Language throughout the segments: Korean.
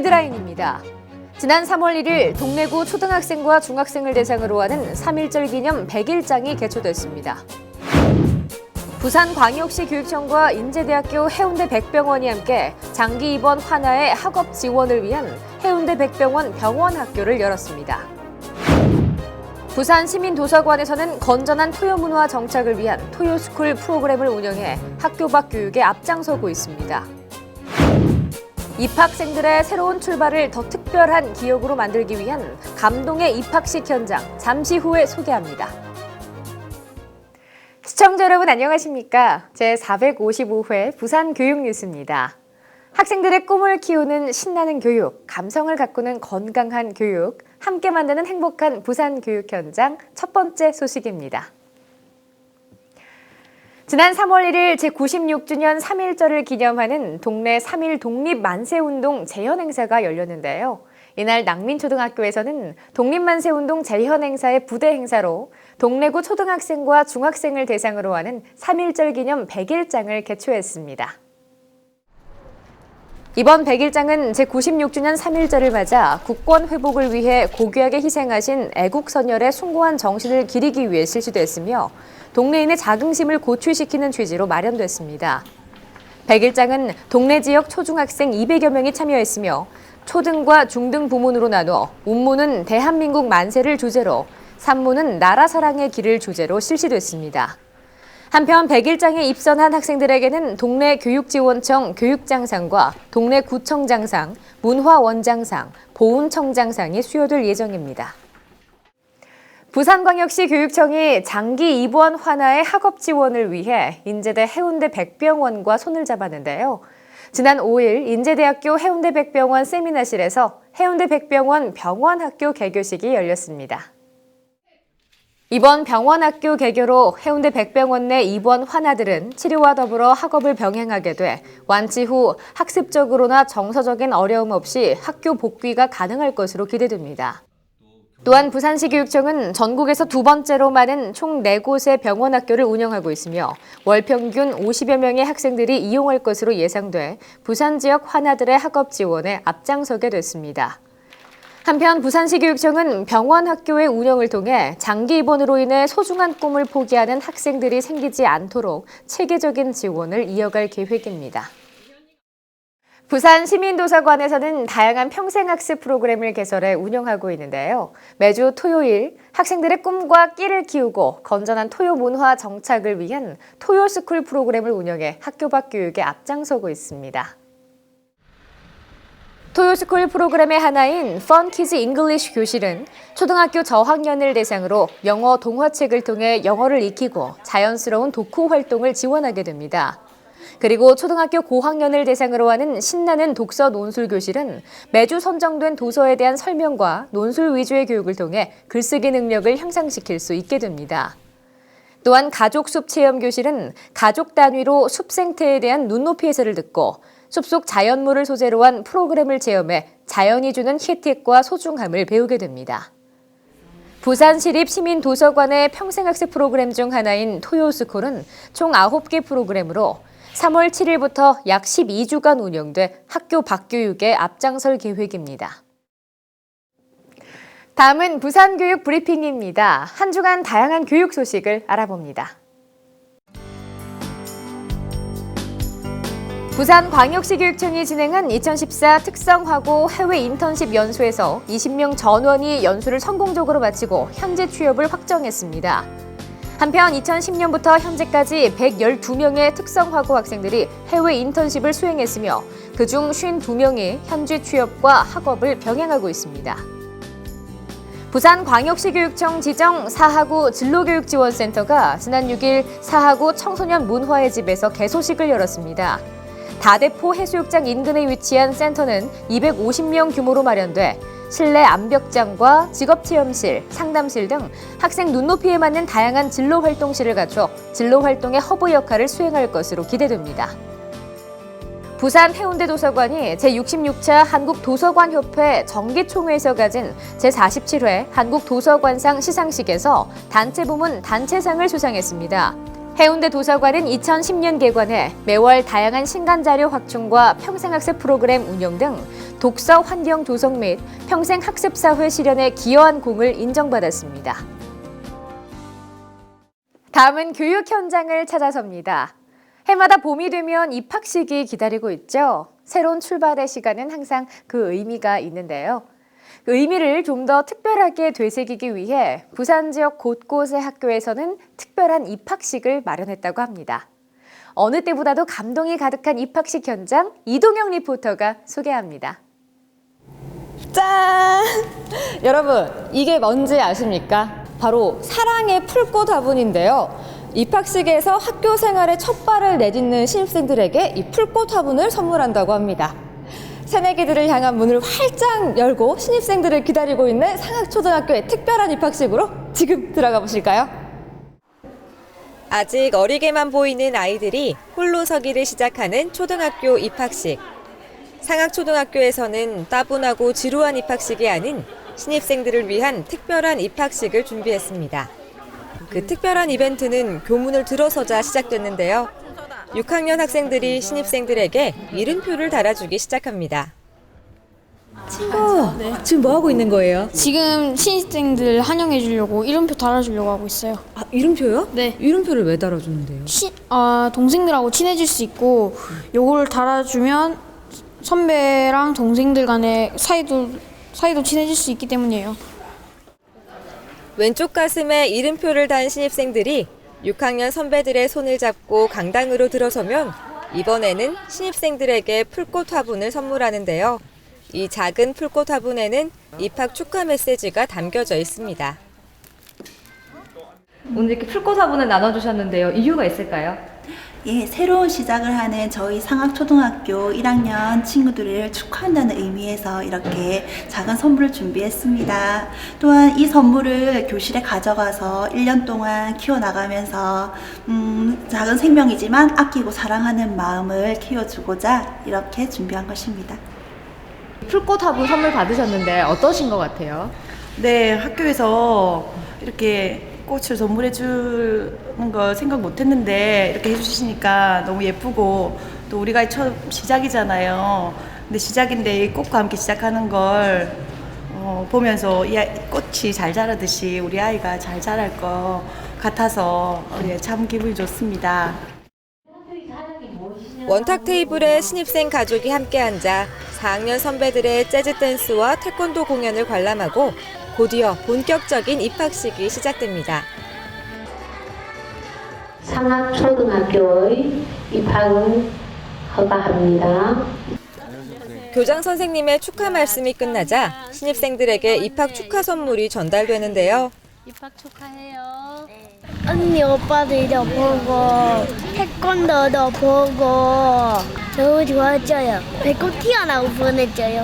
헤드라인입니다. 지난 3월 1일 동래구 초등학생과 중학생을 대상으로 하는 3.1절 기념 100일장이 개최됐습니다. 부산광역시 교육청과 인제대학교 해운대 백병원이 함께 장기 입원 환아의 학업 지원을 위한 해운대 백병원 병원학교를 열었습니다. 부산 시민도서관에서는 건전한 토요문화 정착을 위한 토요스쿨 프로그램을 운영해 학교 밖 교육에 앞장서고 있습니다. 입학생들의 새로운 출발을 더 특별한 기억으로 만들기 위한 감동의 입학식 현장, 잠시 후에 소개합니다. 시청자 여러분 안녕하십니까? 제455회 부산교육뉴스입니다. 학생들의 꿈을 키우는 신나는 교육, 감성을 가꾸는 건강한 교육, 함께 만드는 행복한 부산교육 현장 첫 번째 소식입니다. 지난 3월 1일 제96주년 3.1절을 기념하는 동래 3.1 독립만세운동 재현행사가 열렸는데요. 이날 낭민초등학교에서는 독립만세운동 재현행사의 부대 행사로 동래구 초등학생과 중학생을 대상으로 하는 3.1절 기념 100일장을 개최했습니다. 이번 100일장은 제96주년 3.1절을 맞아 국권 회복을 위해 고귀하게 희생하신 애국선열의 숭고한 정신을 기리기 위해 실시됐으며 동래인의 자긍심을 고취시키는 취지로 마련됐습니다. 100일장은 동래 지역 초중학생 200여 명이 참여했으며 초등과 중등 부문으로 나눠 운무는 대한민국 만세를 주제로, 산무는 나라 사랑의 길을 주제로 실시됐습니다. 한편 100일장에 입선한 학생들에게는 동래 교육지원청 교육장상과 동래 구청장상, 문화원장상, 보훈청장상이 수여될 예정입니다. 부산광역시 교육청이 장기 입원 환아의 학업 지원을 위해 인제대 해운대 백병원과 손을 잡았는데요. 지난 5일 인제대학교 해운대 백병원 세미나실에서 해운대 백병원 병원학교 개교식이 열렸습니다. 이번 병원학교 개교로 해운대 백병원 내 입원 환아들은 치료와 더불어 학업을 병행하게 돼 완치 후 학습적으로나 정서적인 어려움 없이 학교 복귀가 가능할 것으로 기대됩니다. 또한 부산시 교육청은 전국에서 두 번째로 많은 총 4곳의 병원학교를 운영하고 있으며 월 평균 50여 명의 학생들이 이용할 것으로 예상돼 부산 지역 환아들의 학업 지원에 앞장서게 됐습니다. 한편 부산시 교육청은 병원학교의 운영을 통해 장기 입원으로 인해 소중한 꿈을 포기하는 학생들이 생기지 않도록 체계적인 지원을 이어갈 계획입니다. 부산 시민도서관에서는 다양한 평생학습 프로그램을 개설해 운영하고 있는데요. 매주 토요일 학생들의 꿈과 끼를 키우고 건전한 토요 문화 정착을 위한 토요스쿨 프로그램을 운영해 학교 밖 교육에 앞장서고 있습니다. 토요스쿨 프로그램의 하나인 Fun Kids English 교실은 초등학교 저학년을 대상으로 영어 동화책을 통해 영어를 익히고 자연스러운 독후 활동을 지원하게 됩니다. 그리고 초등학교 고학년을 대상으로 하는 신나는 독서 논술 교실은 매주 선정된 도서에 대한 설명과 논술 위주의 교육을 통해 글쓰기 능력을 향상시킬 수 있게 됩니다. 또한 가족 숲 체험 교실은 가족 단위로 숲 생태에 대한 눈높이 해설을 듣고 숲속 자연물을 소재로 한 프로그램을 체험해 자연이 주는 혜택과 소중함을 배우게 됩니다. 부산시립시민도서관의 평생학습 프로그램 중 하나인 토요스쿨은 총 9개 프로그램으로 3월 7일부터 약 12주간 운영돼 학교 밖 교육에 앞장설 계획입니다. 다음은 부산교육 브리핑입니다. 한 주간 다양한 교육 소식을 알아봅니다. 부산광역시 교육청이 진행한 2014 특성화고 해외 인턴십 연수에서 20명 전원이 연수를 성공적으로 마치고 현재 취업을 확정했습니다. 한편 2010년부터 현재까지 112명의 특성화고 학생들이 해외 인턴십을 수행했으며 그중 52명이 현지 취업과 학업을 병행하고 있습니다. 부산광역시 교육청 지정 사하구 진로교육지원센터가 지난 6일 사하구 청소년 문화의 집에서 개소식을 열었습니다. 다대포 해수욕장 인근에 위치한 센터는 250명 규모로 마련돼 실내 암벽장과 직업체험실, 상담실 등 학생 눈높이에 맞는 다양한 진로활동실을 갖춰 진로활동의 허브 역할을 수행할 것으로 기대됩니다. 부산 해운대도서관이 제66차 한국도서관협회 정기총회에서 가진 제47회 한국도서관상 시상식에서 단체 부문 단체상을 수상했습니다. 해운대 도서관은 2010년 개관해 매월 다양한 신간자료 확충과 평생학습 프로그램 운영 등 독서 환경 조성 및 평생 학습 사회 실현에 기여한 공을 인정받았습니다. 다음은 교육 현장을 찾아섭니다. 해마다 봄이 되면 입학식이 기다리고 있죠. 새로운 출발의 시간은 항상 그 의미가 있는데요. 그 의미를 좀 더 특별하게 되새기기 위해 부산 지역 곳곳의 학교에서는 특별한 입학식을 마련했다고 합니다. 어느 때보다도 감동이 가득한 입학식 현장, 이동영 리포터가 소개합니다. 짠! 여러분, 이게 뭔지 아십니까? 바로 사랑의 풀꽃 화분인데요. 입학식에서 학교 생활의 첫 발을 내딛는 신입생들에게 이 풀꽃 화분을 선물한다고 합니다. 새내기들을 향한 문을 활짝 열고 신입생들을 기다리고 있는 상학초등학교의 특별한 입학식으로 지금 들어가 보실까요? 아직 어리게만 보이는 아이들이 홀로 서기를 시작하는 초등학교 입학식. 상학초등학교에서는 따분하고 지루한 입학식이 아닌 신입생들을 위한 특별한 입학식을 준비했습니다. 그 특별한 이벤트는 교문을 들어서자 시작됐는데요. 6학년 학생들이 신입생들에게 이름표를 달아주기 시작합니다. 친구, 지금 뭐 하고 있는 거예요? 지금 신입생들 환영해 주려고 이름표 달아주려고 하고 있어요. 아, 이름표요? 네. 이름표를 왜 달아주는데요? 동생들하고 친해질 수 있고 요걸 달아주면 선배랑 동생들 간의 사이도 친해질 수 있기 때문이에요. 왼쪽 가슴에 이름표를 단 신입생들이 6학년 선배들의 손을 잡고 강당으로 들어서면 이번에는 신입생들에게 풀꽃 화분을 선물하는데요. 이 작은 풀꽃 화분에는 입학 축하 메시지가 담겨져 있습니다. 오늘 이렇게 풀꽃 화분을 나눠주셨는데요. 이유가 있을까요? 예, 새로운 시작을 하는 저희 상학초등학교 1학년 친구들을 축하한다는 의미에서 이렇게 작은 선물을 준비했습니다. 또한 이 선물을 교실에 가져가서 1년 동안 키워나가면서 작은 생명이지만 아끼고 사랑하는 마음을 키워주고자 이렇게 준비한 것입니다. 풀꽃 화분 선물 받으셨는데 어떠신 것 같아요? 네, 학교에서 이렇게 꽃을 선물해 주는 걸 생각 못 했는데 이렇게 해주시니까 너무 예쁘고 또 우리가 처음 시작이잖아요. 근데 시작인데 이 꽃과 함께 시작하는 걸 보면서 이 꽃이 잘 자라듯이 우리 아이가 잘 자랄 것 같아서 참 기분이 좋습니다. 원탁 테이블에 신입생 가족이 함께 앉아 4학년 선배들의 재즈 댄스와 태권도 공연을 관람하고 곧이어 본격적인 입학식이 시작됩니다. 상학초등학교의 입학을 허가합니다. 교장 선생님의 축하 말씀이 끝나자 신입생들에게 입학 축하 선물이 전달되는데요. 입학 축하해요. 언니 오빠들도 보고 태권도도 보고 너무 좋았어요. 배꼽 튀어나오고 보냈어요.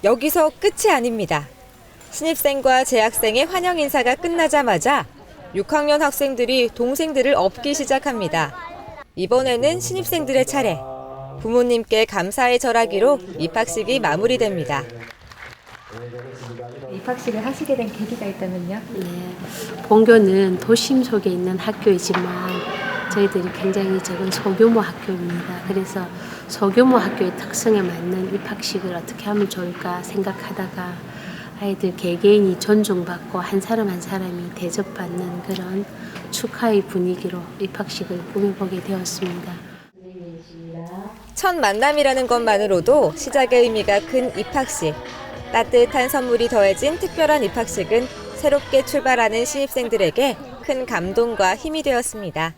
여기서 끝이 아닙니다. 신입생과 재학생의 환영 인사가 끝나자마자 6학년 학생들이 동생들을 업기 시작합니다. 이번에는 신입생들의 차례. 부모님께 감사의 절하기로 입학식이 마무리됩니다. 입학식을 하시게 된 계기가 있다면요? 본교는 도심 속에 있는 학교이지만 저희들이 굉장히 적은 소규모 학교입니다. 그래서 소규모 학교의 특성에 맞는 입학식을 어떻게 하면 좋을까 생각하다가 아이들 개개인이 존중받고 한 사람 한 사람이 대접받는 그런 축하의 분위기로 입학식을 꾸며보게 되었습니다. 첫 만남이라는 것만으로도 시작의 의미가 큰 입학식. 따뜻한 선물이 더해진 특별한 입학식은 새롭게 출발하는 신입생들에게 큰 감동과 힘이 되었습니다.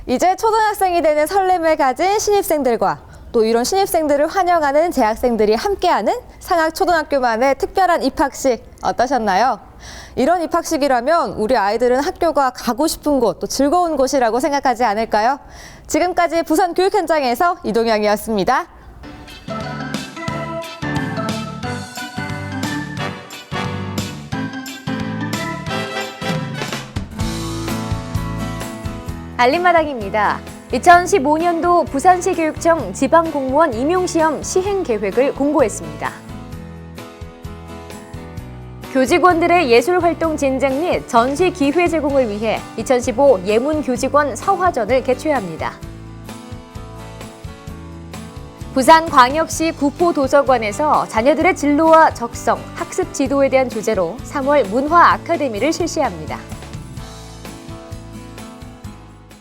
이제 초등학생이 되는 설렘을 가진 신입생들과 또 이런 신입생들을 환영하는 재학생들이 함께하는 상학초등학교만의 특별한 입학식 어떠셨나요? 이런 입학식이라면 우리 아이들은 학교가 가고 싶은 곳, 또 즐거운 곳이라고 생각하지 않을까요? 지금까지 부산 교육 현장에서 이동영이었습니다. 알림마당입니다. 2015년도 부산시 교육청 지방공무원 임용시험 시행 계획을 공고했습니다. 교직원들의 예술활동 진작 및 전시 기회 제공을 위해 2015 예문교직원 서화전을 개최합니다. 부산광역시 구포도서관에서 자녀들의 진로와 적성, 학습 지도에 대한 주제로 3월 문화 아카데미를 실시합니다.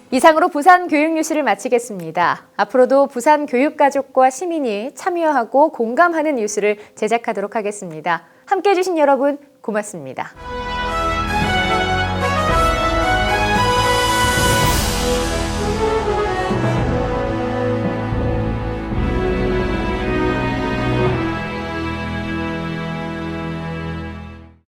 이상으로 부산 교육뉴스를 마치겠습니다. 앞으로도 부산 교육가족과 시민이 참여하고 공감하는 뉴스를 제작하도록 하겠습니다. 함께해 주신 여러분 고맙습니다.